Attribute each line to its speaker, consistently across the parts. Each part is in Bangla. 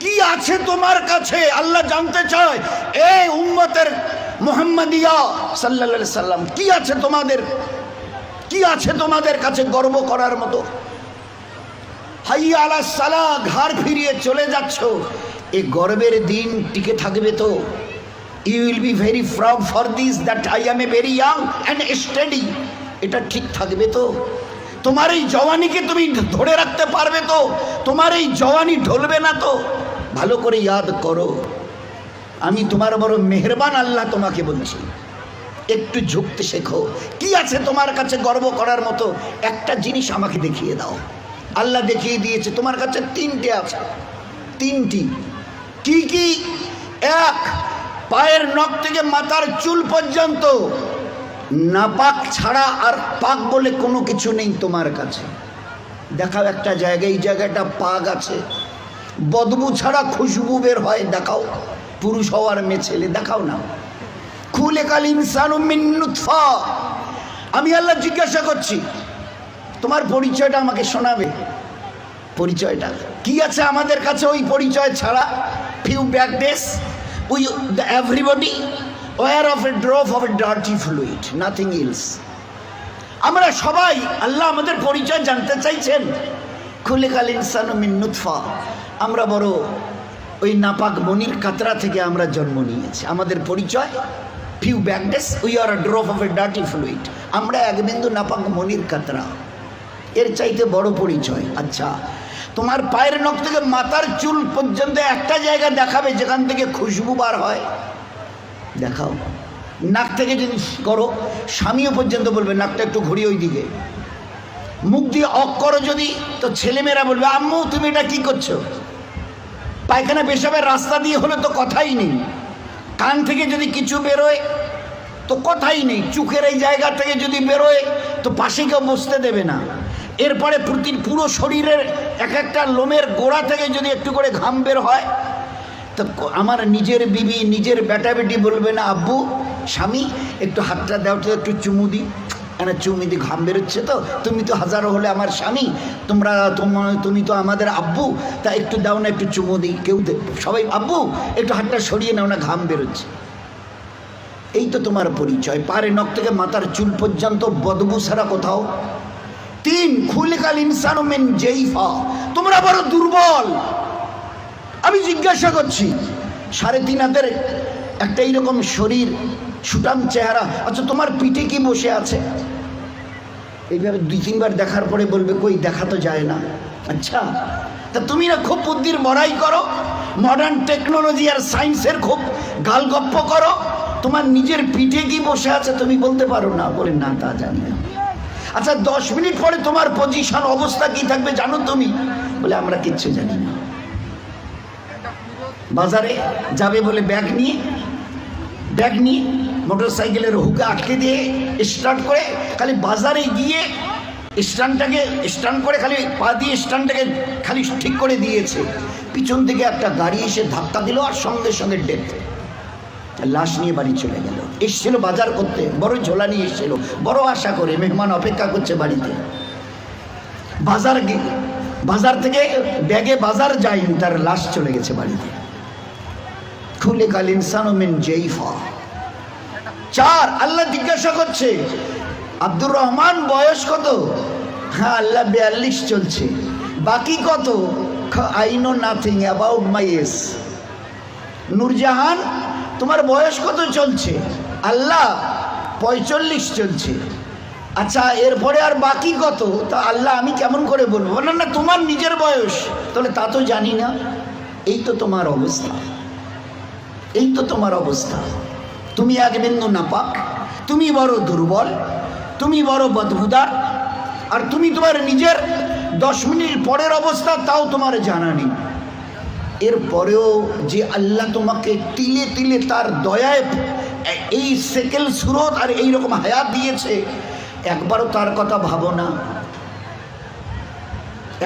Speaker 1: কি আছে তোমার কাছে আল্লাহ জানতে চায়। এই উম্মতের মুহাম্মাদিয়া সাল্লাল্লাহু আলাইহি সাল্লাম, কি আছে তোমাদের, কি আছে তোমাদের কাছে গর্ব করার মতো? হাইয়া আলা সালাহ, ঘাড় ফিরিয়ে চলে যাচ্ছ, এই গর্বের দিন টিকে থাকবে তো? You will be very proud for this that I am a very young and steady. এটা ঠিক থাকবে তো? তোমার এই জওয়ানিকে তুমি ধরে রাখতে পারবে তো? তোমার এই জওয়ানি ঢলবে না তো? ভালো করে ইয়াদ করো, আমি তোমার বড় মেহেরবান আল্লাহ তোমাকে বলছি, একটু ঝুঁকতে শেখো। কি আছে তোমার কাছে গর্ব করার মতো? একটা জিনিস আমাকে দেখিয়ে দাও। আল্লাহ দেখিয়ে দিয়েছে তোমার কাছে তিনটে আছে, তিনটি। কি কি? এক, পায়ের নখ থেকে মাথার চুল পর্যন্ত নাপাক ছাড়া আর পাক বলে কোনো কিছু নেই তোমার কাছে। দেখাও একটা জায়গায়, এই জায়গাটা পাক আছে, বদবু ছাড়া খুশবু বের হয়, দেখাও। পুরুষ হওয়ার মেয়ে ছেলে দেখাও না। খুলিকাল ইনসানু মিন নুতফা। আমি আল্লাহ জিজ্ঞাসা করছি, তোমার পরিচয়টা আমাকে শোনাবে। পরিচয়টা কি আছে আমাদের কাছে? ওই পরিচয় ছাড়া few back days we everybody were of a drop of a dirty fluid, nothing else. আমরা সবাই, আল্লাহ আমাদের পরিচয় জানতে চাইছেন। খুলিকাল ইনসানু মিন নুতফা, আমরা বড় ওই নাপাক মনির কাতরা থেকে আমরা জন্ম নিয়েছি। আমাদের পরিচয় few back days we are a drop of a dirty fluid, আমরা এক বিন্দু নাপাক মনির কাতরা। এর চাইতে বড় পরিচয়? আচ্ছা, তোমার পায়ের নখ থেকে মাথার চুল পর্যন্ত একটা জায়গা দেখাবে যেখান থেকে খুশবু বার হয়, দেখাও। নাক থেকে যদি করো, স্বামীও পর্যন্ত বলবে নাকটা একটু ঘুরিয়ে ওই দিকে। মুখ দিয়ে অক করো যদি, তো ছেলেমেয়েরা বলবে আম্মু তুমি এটা কি করছো? পায়খানা পেশাবের রাস্তা দিয়ে হলে তো কথাই নেই। কান থেকে যদি কিছু বেরোয় তো কথাই নেই। চোখের এই জায়গা থেকে যদি বেরোয় তো পাশে কেউ বসতে দেবে না। এরপরে পুরো শরীরের এক একটা লোমের গোড়া থেকে যদি একটু করে ঘাম বের হয়, তো আমার নিজের বিবি, নিজের বেটা বেটি বলবে না আব্বু, স্বামী একটু হাতটা দাও তো, একটু চুমু দিই। কেন চুমু দি? ঘাম বেরোচ্ছে তো। তুমি তো হাজারো হলে আমার স্বামী, তুমি তো আমাদের আব্বু, তা একটু দাও না, একটু চুমু দিই। কেউ সবাই আব্বু একটু হাতটা সরিয়ে নাও না, ঘাম বেরোচ্ছে। এই তো তোমার পরিচয়, পায়ের নখ থেকে মাথার চুল পর্যন্ত বদবু ছাড়া কোথাও। তিন, খুলিকাল ইনসানু মিন জাইফা, তোমরা বড় দুর্বল। আমি জিজ্ঞাসা করছি, 3.5 হাতের একটা এইরকম শরীর, সুটাম চেহারা, আচ্ছা তোমার পিঠে কি বসে আছে? এইভাবে 2-3 বার দেখার পরে বলবে কই, দেখা তো যায় না। আচ্ছা, তা তুমি না খুব বুদ্ধির বড়াই করো, মডার্ন টেকনোলজি আর সায়েন্সের খুব গালগপ্প করো, তোমার নিজের পিঠে কি বসে আছে তুমি বলতে পারো না? বলে না, তা জানি না। আচ্ছা 10 মিনিট পরে তোমার পজিশন, অবস্থা কি থাকবে জানো তুমি? বলে আমরা কিচ্ছু জানি না। বাজারে যাবে বলে ব্যাগ নিয়ে মোটর সাইকেলের হুকে আটকে দিয়ে স্টার্ট করে খালি বাজারে গিয়ে স্ট্যান্ড করে খালি পা দিয়ে স্ট্যান্ডটাকে খালি ঠিক করে দিয়েছে। পিছন থেকে একটা গাড়ি এসে ধাক্কা দিল আর সঙ্গে সঙ্গে ডেথ। লাশ নিয়ে বাড়ি চলে গেল। এসছিল বাজার করতে, বড় ঝোলা নিয়ে এসছিল, বড় আশা করে মেহমান অপেক্ষা করছে বাড়িতে। বাজার থেকে ব্যাগে বাজার যায়নি, তার লাশ চলে গেছে বাড়িতে। খুলিকাল ইনসানু মিন জাইফা। 4, আল্লাহ জিজ্ঞাসা করছে আব্দুর রহমান বয়স কত? হ্যাঁ আল্লাহ 42 চলছে। বাকি কত? I know nothing about my age. Noorjahan তোমার বয়স কত চলছে? আল্লাহ 45 চলছে। আচ্ছা এরপরে আর বাকি কত? তা আল্লাহ আমি কেমন করে বলবো? না না তোমার নিজের বয়স। তাহলে তা তো জানি না। এই তো তোমার অবস্থা, এই তো তোমার অবস্থা। তুমি এক বিন্দু নাপাক, তুমি বড় দুর্বল, তুমি বড় বদবুদার, আর তুমি তোমার নিজের 10 মিনিট পরের অবস্থা তাও তোমার জানা নেই। এরপরেও যে আল্লাহ তোমাকে তিলে তিলে তার দয়ায় এই সেকেল সুরত আর এইরকম হায়াত দিয়েছে, একবারও তার কথা ভাবো না।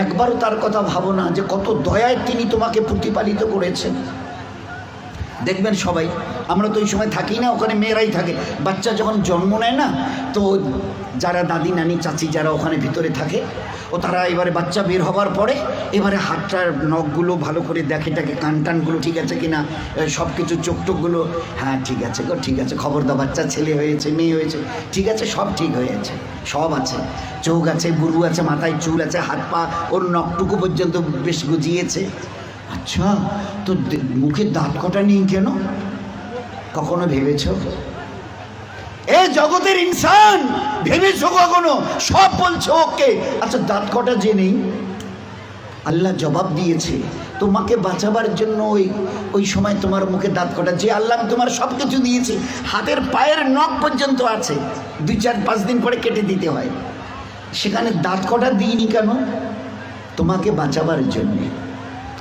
Speaker 1: একবারও তার কথা ভাবো না যে কত দয়ায় তিনি তোমাকে প্রতিপালিত করেছেন। দেখবেন সবাই, আমরা তো ওই সময় থাকি না, ওখানে মেয়েরাই থাকে। বাচ্চা যখন জন্ম নেয় না, তো যারা দাদি নানি চাচি যারা ওখানে ভিতরে থাকে, ও তারা এবারে বাচ্চা বের হবার পরে এবারে হাতটার নখগুলো ভালো করে দেখে টাকে, কান টানগুলো ঠিক আছে কিনা, সব কিছু চোখ টোকগুলো, হ্যাঁ ঠিক আছে গো, ঠিক আছে, খবর দাও, বাচ্চা ছেলে হয়েছে মেয়ে হয়েছে, ঠিক আছে, সব ঠিক হয়েছে, সব আছে, চোখ আছে, বুরু আছে, মাথায় চুল আছে, হাত পা ওর নখটুকু পর্যন্ত বেশ গুজিয়েছে। আচ্ছা, তো মুখে দাঁত কটা নেই কেন? কখনো ভেবেছ? এ জগতের ইনসান, ভেবেছো কখনো? সব বলছো ওকে, আচ্ছা দাঁত কটা যে নেই? আল্লাহ জবাব দিয়েছে তোমাকে বাঁচাবার জন্য। ওই সময় তোমার মুখে দাঁত কটা, যে আল্লাহ তোমার সব কিছু দিয়েছে, হাতের পায়ের নখ পর্যন্ত আছে, 2-4-5 দিন পরে কেটে দিতে হয়, সেখানে দাঁত কটা দিইনি কেন? তোমাকে বাঁচাবার জন্যে।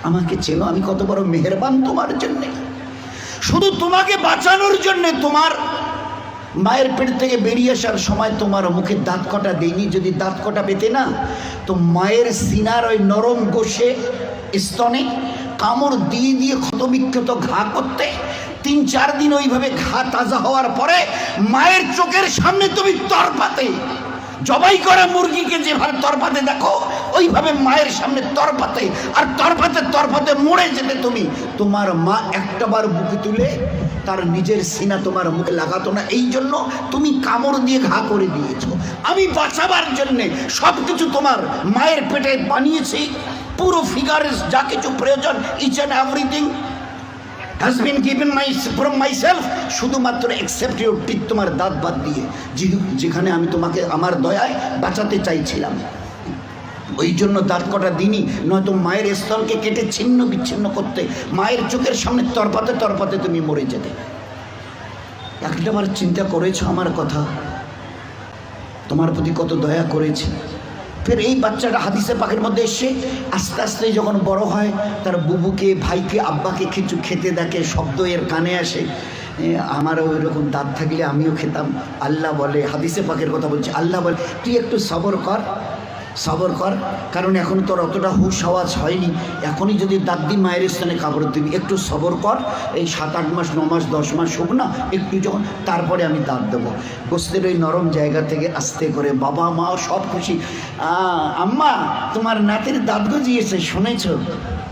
Speaker 1: আমাকে চেনো, আমি কত বড় মেহেরবান তোমার জন্যে, শুধু তোমাকে বাঁচানোর জন্যে। তোমার মায়ের পেট থেকে বেরিয়ে আসার সময় তোমার মুখে দাঁত কটা দেয়নি। যদি দাঁত কটা পেতে না, তো মায়ের সিনার ওই নরম গোশে স্তনে কামড় দিয়ে দিয়ে ক্ষতবিক্ষত ঘা করতে, 3-4 দিন ওইভাবে ঘা তাজা হওয়ার পরে মায়ের চোখের সামনে তুমি তরপাতে, জবাই করা মুরগিকে যেভাবে তরপাতে দেখো, ওইভাবে মায়ের সামনে তরপাতে, আর তরপাতে মরে যেতে তুমি। তোমার মা একটাবার বুকে তুলে তার নিজের সিনা তোমার মুখে লাগাতো না, এই জন্য তুমি কামড় দিয়ে ঘা করে দিয়েছো। আমি বাঁচাবার জন্যে সব কিছু তোমার মায়ের পেটে বানিয়েছি, পুরো ফিগারের যা কিছু প্রয়োজন, each and everything has been given from myself, শুধুমাত্র except your teeth, তোমার দাঁত বাদ দিয়ে, যেখানে আমি তোমাকে আমার দয়ায় বাঁচাতে চাইছিলাম, ওই জন্য দাঁত কটা দিনই, নয়তো মায়ের স্তনকে কেটে ছিন্ন বিচ্ছিন্ন করতে, মায়ের চোখের সামনে তরপাতে তুমি মরে যেতে। একটাবার চিন্তা করেছো আমার কথা? তোমার প্রতি কত দয়া করেছি। ফের এই বাচ্চাটা হাদিসে পাকের মধ্যে এসে আস্তে আস্তে যখন বড় হয়, তার বুবুকে, ভাইকে, আব্বাকে কিছু খেতে দেখে, শব্দ এর কানে আসে, আমারও ওই রকম দাঁত থাকলে আমিও খেতাম। আল্লাহ বলে, হাদিসে পাকের কথা বলছে, আল্লাহ বলে তুই একটু সবর কর, কারণ এখন তোর অতটা হুশ আওয়াজ হয়নি, এখনই যদি দাঁত দিয়ে মায়ের স্থানে কাপড় দিবি, একটু সবর কর, এই 7-8 মাস 9 মাস 10 মাস হোক না, একটু যখন, তারপরে আমি দাঁত দেবো। গোস্তের ওই নরম জায়গা থেকে আস্তে করে বাবা মা সব খুশি, আম্মা তোমার নাতির দাঁত গজিয়েছে শুনেছ?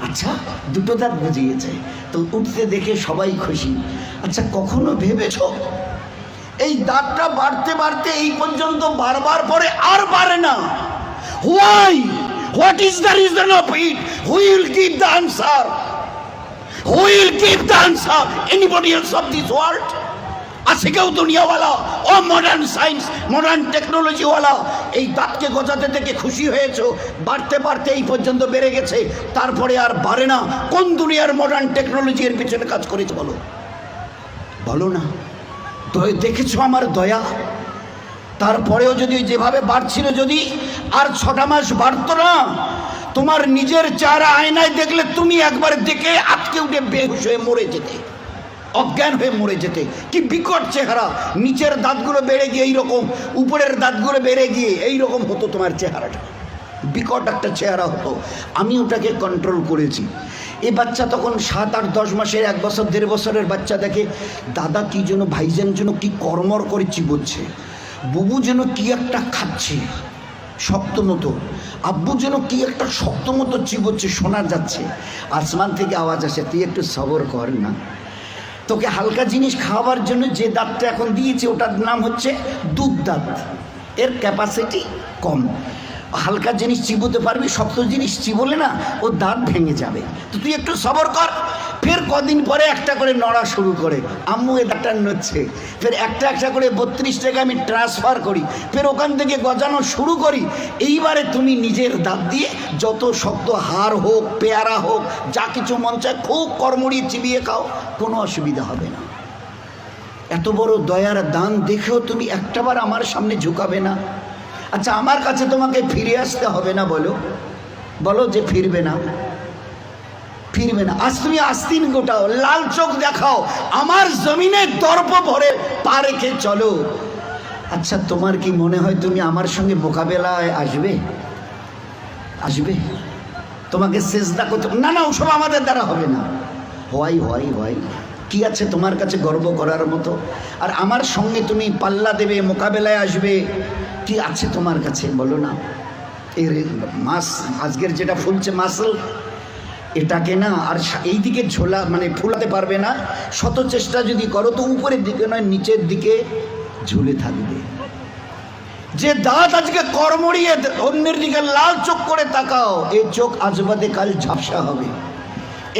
Speaker 1: আচ্ছা, 2টো দাঁত গজিয়েছে, তো উঠতে দেখে সবাই খুশি। আচ্ছা, কখনো ভেবেছ এই দাঁতটা বাড়তে বাড়তে এই পর্যন্ত বারবার পরে আর বাড়ে না? Why? What is the reason of it? Who will give the answer? Who will give the answer? Anybody else of this world? আছে কেউ দুনিয়াওয়ালা ও মডার্ন সায়েন্স, মডার্ন টেকনোলজিওয়ালা এই দাঁতকে গজাতে থেকে খুশি হয়েছো? বাড়তে বাড়তে এই পর্যন্ত বেড়ে গেছে, তারপরে আর বাড়ে না। কোন দুনিয়ার মডার্ন টেকনোলজি এর পিছনে কাজ করেছে বলো না? দেখেছো আমার দয়া? তারপরেও যদি যেভাবে বাড়ছিল, যদি আর 6টা মাস বাড়তো না, তোমার নিজের চেহারা আয়নায় দেখলে তুমি একবার দেখে আটকে উঠে বেহুশ হয়ে মরে যেতে, অজ্ঞান হয়ে মরে যেতে। কি বিকট চেহারা! নিচের দাঁতগুলো বেড়ে গিয়ে এইরকম, উপরের দাঁতগুলো বেড়ে গিয়ে এইরকম হতো তোমার চেহারাটা, বিকট একটা চেহারা হতো। আমি ওটাকে কন্ট্রোল করেছি। এ বাচ্চা তখন 7-8-10 মাসের, 1 বছর 1.5 বছরের বাচ্চা দেখে দাদা কি যেন, ভাইজান যেন কি কর্মর করে চিবোচ্ছে, বুবু যেন কি একটা খাচ্ছে শক্ত মতো, আব্বু যেন কি একটা শক্ত মতো চিবোচ্ছে, শোনা যাচ্ছে। আসমান থেকে আওয়াজ আসে, তুই একটু সবর কর না, তোকে হালকা জিনিস খাওয়াবার জন্য যে দাঁতটা এখন দিয়েছে ওটার নাম হচ্ছে দুধ দাঁত, এর ক্যাপাসিটি কম, হালকা জিনিস চিবোতে পারবি, শক্ত জিনিস চিবোলে না ও দাঁত ভেঙে যাবে, তো তুই একটু সবর কর। ফের কদিন পরে একটা করে নড়া শুরু করে, আম্মু এ দাঁতটা নড়ছে, ফের একটা করে 32 টাকা আমি ট্রান্সফার করি, ফের ওখান থেকে গজানো শুরু করি। এইবারে তুমি নিজের দাঁত দিয়ে যত শক্ত হাড় হোক, পেয়ারা হোক, যা কিছু মন চায় খুব কর্মড়িয়ে চিবিয়ে খাও, কোনো অসুবিধা হবে না। এত বড় দয়ার দান দেখেও তুমি একটাবার আমার সামনে ঝুঁকাবে না? আচ্ছা, আমার কাছে তোমাকে ফিরে আসতে হবে না? বলো যে ফিরবে না। আজ তুমি আস্তিন গোটাও, লাল চোখ দেখাও, আমার জমিনে দর্প ভরে পা রেখে চলো। আচ্ছা, তোমার কি মনে হয় তুমি আমার সঙ্গে মোকাবেলায় আসবে? তোমাকে সেজদা করতে না, ওসব আমাদের দ্বারা হবে না। হয় কি আছে তোমার কাছে গর্ব করার মতো? আর আমার সঙ্গে তুমি পাল্লা দেবে, মোকাবেলায় আসবে, কি আছে তোমার কাছে বলো না? এর মাস আজকের যেটা ফুলছে মাসল, এটাকে না আর এই দিকে ঝোলা মানে ফুলাতে পারবে না। শত চেষ্টা যদি করো তো উপরের দিকে নয় নিচের দিকে ঝুলে থাকবে। যে দাঁত আজকে কর্মড়িয়ে অন্যের দিকে লাল চোখ করে তাকাও, এই চোখ আজ বাদে কাল ঝাপসা হবে।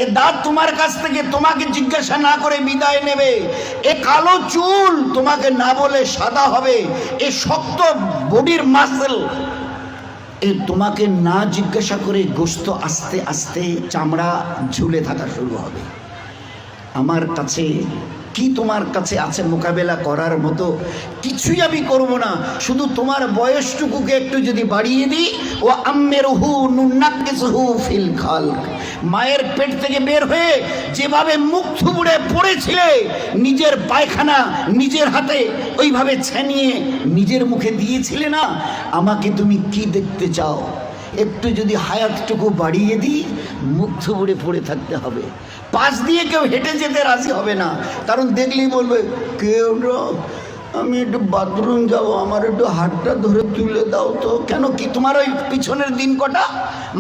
Speaker 1: এ দাঁত তোমার কাছ থেকে তোমাকে জিজ্ঞাসা না করে বিদায় নেবে। এ কালো চুল তোমাকে না বলে সাদা হবে। এ শক্ত বডির মাসল এ তোমাকে না জিজ্ঞাসা করে গোশত আস্তে আস্তে চামড়া ঝুলে থাকা শুরু হবে। আমার কাছে কি তোমার কাছে আছে মোকাবেলা করার মতো? কিছুই আমি করব না, শুধু তোমার বয়সটুকুকে একটু যদি বাড়িয়ে দিই। ও আম্মেরহু নুনাক্কিসহু ফিল খালক, মায়ের পেট থেকে বের হয়ে যেভাবে মুখ থুবড়ে পড়েছিলে, নিজের পায়খানা নিজের হাতে ওইভাবে ছেনিয়ে নিজের মুখে দিয়েছিলে না, আমাকে তুমি কি দেখতে চাও? একটু যদি হায়াতটুকু বাড়িয়ে দিই, মুখ থুবড়ে পড়ে থাকতে হবে। পাশ দিয়ে কেউ হেঁটে যেতে রাজি হবে না, কারণ দেখলেই বলবে কেউ আমি একটু বাথরুম যাবো, আমার একটু হাতটা ধরে তুলে দাও তো। কেন কি তোমার ওই পিছনের দিন কটা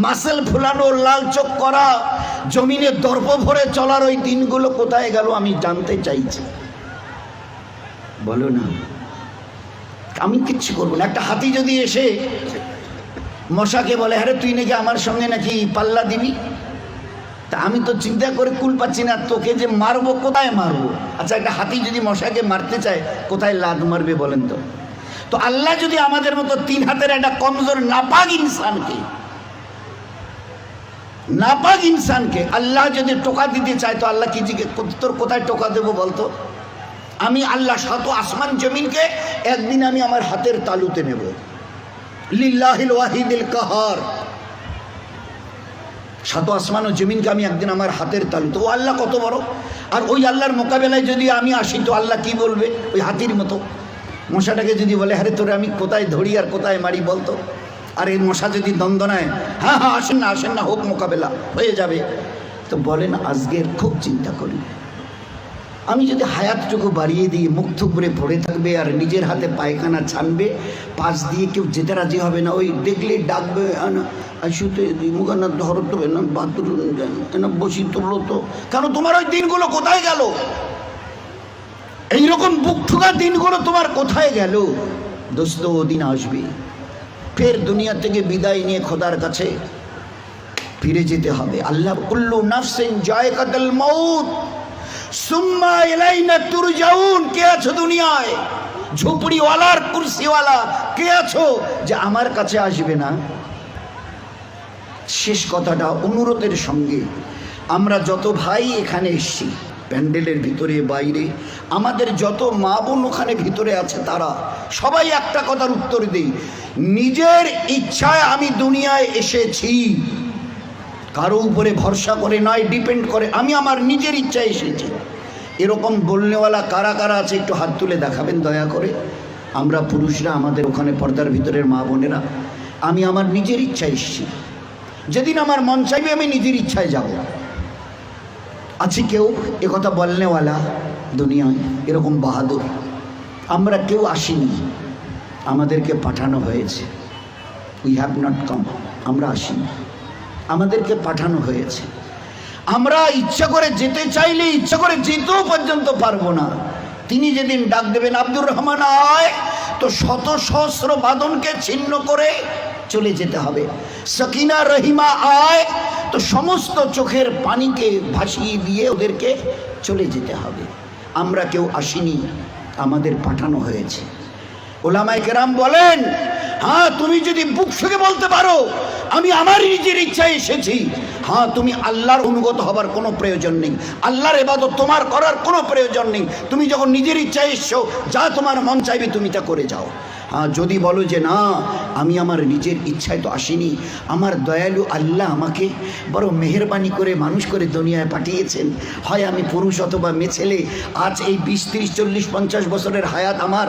Speaker 1: মাসেল ফুলানো, লাল চোখ করা, জমিনে দর্প ভরে চলার ওই দিনগুলো কোথায় গেল আমি জানতে চাইছি। বলো না, আমি কিচ্ছু করবো না। একটা হাতি যদি এসে মশাকে বলে হ্যাঁ তুই নাকি আমার সঙ্গে নাকি পাল্লা দিবি, তা আমি তো চিন্তা করে কুল পাচ্ছি না, তোকে যে মারবো কোথায় মারবো? আচ্ছা, একটা হাতি যদি মশাকে মারতে চায় কোথায় লাদ মারবে বলেন তো? তো আল্লাহ যদি আমাদের মতো 3 হাতের একটা কমজোর নাপাক ইনসানকে আল্লাহ যদি টোকা দিতে চায়, তো আল্লাহ কি জিজ্ঞেস তোর কোথায় টোকা দেবো বলতো? আমি আল্লাহ শত আসমান জমিনকে একদিন আমি আমার হাতের তালুতে নেব। লিল্লাহিল ওয়াহিদিল কাহার, শত আসমান ও জমিনকে আমি একদিন আমার হাতের তালুতে। ও আল্লাহ কত বড়! আর ওই আল্লাহর মোকাবেলায় যদি আমি আসি তো আল্লাহ কি বলবে? ওই হাতির মতো মশাটাকে যদি বলে হ্যাঁ তোরে আমি কোথায় ধরি আর কোথায় মারি বলতো? আর এই মশা যদি দ্বন্দ্বনায় হ্যাঁ আসেন না হোক, মোকাবেলা হয়ে যাবে। তো বলেন আজকের খুব চিন্তা করি, আমি যদি হায়াতটুকু বাড়িয়ে দিই, মুখ থুবড়ে পড়ে থাকবে আর নিজের হাতে পায়খানা ছানবে, পাশ দিয়ে কেউ যেতে রাজি হবে না। ওই দেখলে ডাকবে শুতে মুখানা ধরো তো না, বাথরুম না বসি তুললো তো। কেন তোমার ওই দিনগুলো কোথায় গেল? এইরকম বুক ঠুকা দিনগুলো তোমার কোথায় গেল? দোস্ত, দিন আসবে, ফের দুনিয়া থেকে বিদায় নিয়ে খোদার কাছে ফিরে যেতে হবে। আল্লাহ কুল্লু নাফসিন যায়কাতুল মাউত সুম্মা ইলাইনা তুরজাউন। কে আছো দুনিয়ায়? ঝুপড়িওয়ালার কুরসিওয়ালা কে আছো যে আমার কাছে আসবে না? শেষ কথাটা অনুরোধের সঙ্গে, আমরা যত ভাই এখানে এসছি, প্যান্ডেলের ভিতরে বাইরে, আমাদের যত মা বোন ওখানে ভিতরে আছে, তারা সবাই একটা কথার উত্তর দিই, নিজের ইচ্ছায় আমি দুনিয়ায় এসেছি, কারো উপরে ভরসা করে নয়, ডিপেন্ড করে। আমি আমার নিজের ইচ্ছায় এসেছি। এরকম বলনেওয়ালা কারা কারা আছে একটু হাত তুলে দেখাবেন দয়া করে। আমরা পুরুষরা, আমাদের ওখানে পর্দার ভিতরের মা বোনেরা, আমি আমার নিজের ইচ্ছায় এসেছি, যেদিন আমার মন চাইবে আমি নিজের ইচ্ছায় যাব। আছে কেউ একথা বলনেওয়ালা দুনিয়ায় এরকম বাহাদুর? আমরা কেউ আসিনি, আমাদেরকে পাঠানো হয়েছে। উই হ্যাভ নট কাম, আমরা আসিনি, আমাদেরকে পাঠানো হয়েছে। আমরা ইচ্ছা করে যেতে চাইলে ইচ্ছা করে যেতেও পর্যন্ত পারবো না। তিনি যেদিন ডাক দেবেন আব্দুর রহমান আয়, তো শত সহস্র বাঁধনকে ছিন্ন করে চলে যেতে হবে। সকিনা রহিমা আয়, তো সমস্ত চোখের পানিকে ভাসিয়ে দিয়ে ওদেরকে চলে যেতে হবে। আমরা কেউ আসিনি, আমাদের পাঠানো হয়েছে। ওলামায়ে কেরাম বলেন, হ্যাঁ তুমি যদি বুক থেকে বলতে পারো আমি আমার নিজের ইচ্ছায় এসেছি, হ্যাঁ তুমি আল্লাহর অনুগত হবার কোনো প্রয়োজন নেই, আল্লাহর ইবাদত তোমার করার কোনো প্রয়োজন নেই। তুমি যখন নিজের ইচ্ছায় এসছো, যা তোমার মন চাইবে তুমি তা করে যাও। হ্যাঁ যদি বলো যে না আমি আমার নিজের ইচ্ছায় তো আসিনি, আমার দয়ালু আল্লাহ আমাকে বড় মেহেরবানি করে মানুষ করে দুনিয়ায় পাঠিয়েছেন, হয় আমি পুরুষ অথবা মেয়ে ছেলে, আজ এই 20, 30, 40, 50 বছরের হায়াত আমার,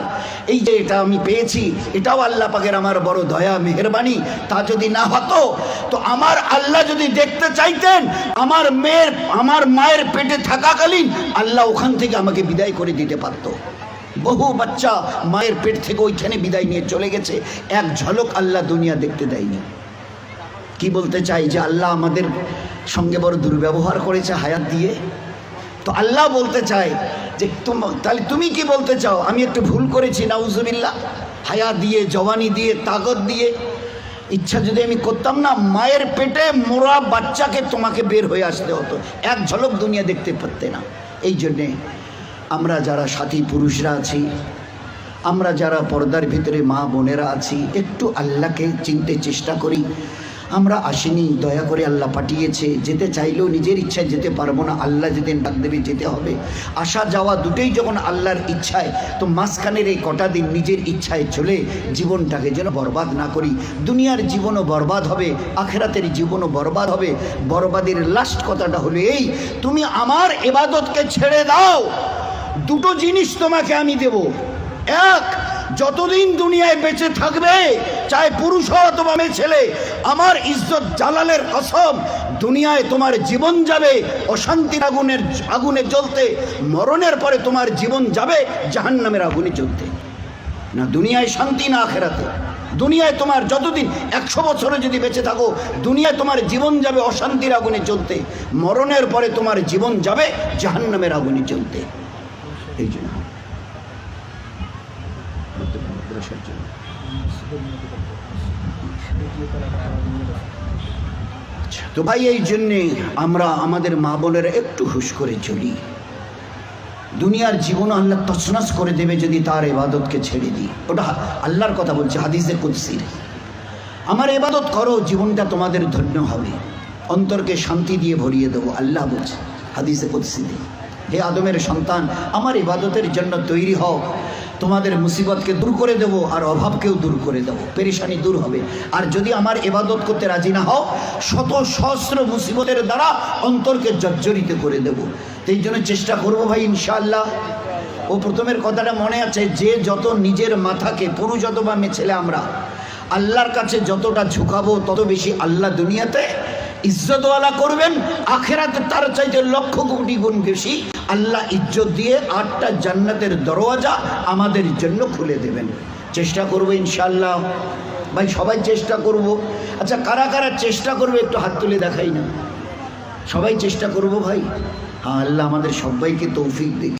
Speaker 1: এই যে এটা আমি পেয়েছি, এটাও আল্লাহ পাকের আমার বড় দয়া মেহেরবানি। তা যদি না হতো, তো আমার আল্লাহ যদি দেখতে চাইতেন, আমার মায়ের পেটে থাকাকালীন আল্লাহ ওখান থেকে আমাকে বিদায় করে দিতে পারতো। বহু বাচ্চা মায়ের পেট থেকে ওইখানে বিদায় নিয়ে চলে গেছে, এক ঝলক আল্লাহ দুনিয়া দেখতে দেয়নি। কি বলতে চাই যে আল্লাহ আমাদের সঙ্গে বড় দুর্ব্যবহার করেছে হায়াত দিয়ে। তো আল্লাহ বলতে চায় যে তাহলে তুমি কি বলতে চাও আমি একটু ভুল করেছি নাউজুবিল্লাহ? হায়াত দিয়ে, জওয়ানি দিয়ে, তাকত দিয়ে, ইচ্ছা যদি আমি করতাম না, মায়ের পেটে মোরা বাচ্চাকে তোমাকে বের হয়ে আসতে হতো, এক ঝলক দুনিয়া দেখতে পারতে না। এই জন্যে আমরা যারা সাথী পুরুষরা আছি, আমরা যারা পর্দার ভিতরে মা বোনেরা আছি, একটু আল্লাহকে চিনতে চেষ্টা করি। আমরা আসিনি, দয়া করে আল্লাহ পাঠিয়েছে। যেতে চাইলেও নিজের ইচ্ছায় যেতে পারবো না, আল্লাহ যেদিন ডাক দেবে যেতে হবে। আসা যাওয়া দুটোই যখন আল্লাহর ইচ্ছায়, তো মাঝখানের এই কটা দিন নিজের ইচ্ছায় চলে জীবনটাকে যেন বরবাদ না করি। দুনিয়ার জীবনও বরবাদ হবে, আখেরাতের জীবনও বরবাদ হবে। বরবাদের লাস্ট কথাটা হলো এই, তুমি আমার ইবাদতকে ছেড়ে দাও, দুটো জিনিস তোমাকে আমি দেব। এক, যতদিন দুনিয়ায় বেঁচে থাকবে, চাहे পুরুষ হও অথবা মেয়ে ছেলে, আমার ইজ্জত জালালের কসম, দুনিয়ায় তোমার জীবন যাবে অশান্তির আগুনে জ্বলতে, মরণের পরে তোমার জীবন যাবে জাহান্নামের আগুনে জ্বলতে। না দুনিয়ায় শান্তি, না আখেরাতে। দুনিয়ায় তোমার যতদিন 100 বছরে যদি বেঁচে থাকো, দুনিয়ায় তোমার জীবন যাবে অশান্তির আগুনে জ্বলতে, মরণের পরে তোমার জীবন যাবে জাহান্নামের আগুনে জ্বলতে। এই জন্য তো ভাই, এই জন্যে আমরা আমাদের মা বোনেরা একটু হুঁশ করে চলি। দুনিয়ার জীবন আল্লাহ তছনছ করে দেবে যদি তার ইবাদতকে ছেড়ে দিই। ওটা আল্লাহর কথা বলছে হাদিসে কুদসি, আমার ইবাদত করো, জীবনটা তোমাদের ধন্য হবে, অন্তরকে শান্তি দিয়ে ভরিয়ে দেবো। আল্লাহ বলছে হাদিসে কুদসি, হে আদমের সন্তান, আমার ইবাদতের জন্য তৈরি হও, তোমাদের মুসিবতকে দূর করে দেবো, আর অভাবকেও দূর করে দেবো, পেরেশানি দূর হবে। আর যদি আমার ইবাদত করতে রাজি না হও, শত সহস্র মুসিবতের দ্বারা অন্তরকে জর্জরিত করে দেবো। এই জন্য চেষ্টা করবো ভাই ইনশাআল্লাহ। ও প্রথমের কথাটা মনে আছে, যে যত নিজের মাথাকে, পুরুষ অথবা মেয়ে ছেলে, আমরা আল্লাহর কাছে যতটা ঝুঁকাবো, তত বেশি আল্লাহ দুনিয়াতে ইজ্জতওয়ালা করবেন, আখেরাতে তার চাইতে লক্ষ কোটি গুণ বেশি আল্লাহ ইজ্জত দিয়ে 8টা জান্নাতের দরওয়াজা আমাদের জন্য খুলে দেবেন। চেষ্টা করবো ইনশাআল্লাহ ভাই, সবাই চেষ্টা করব। আচ্ছা, কারা কারা চেষ্টা করবে একটু হাত তুলে দেখাই না। সবাই চেষ্টা করব ভাই। হ্যাঁ, আল্লাহ আমাদের সবাইকে তৌফিক দিন।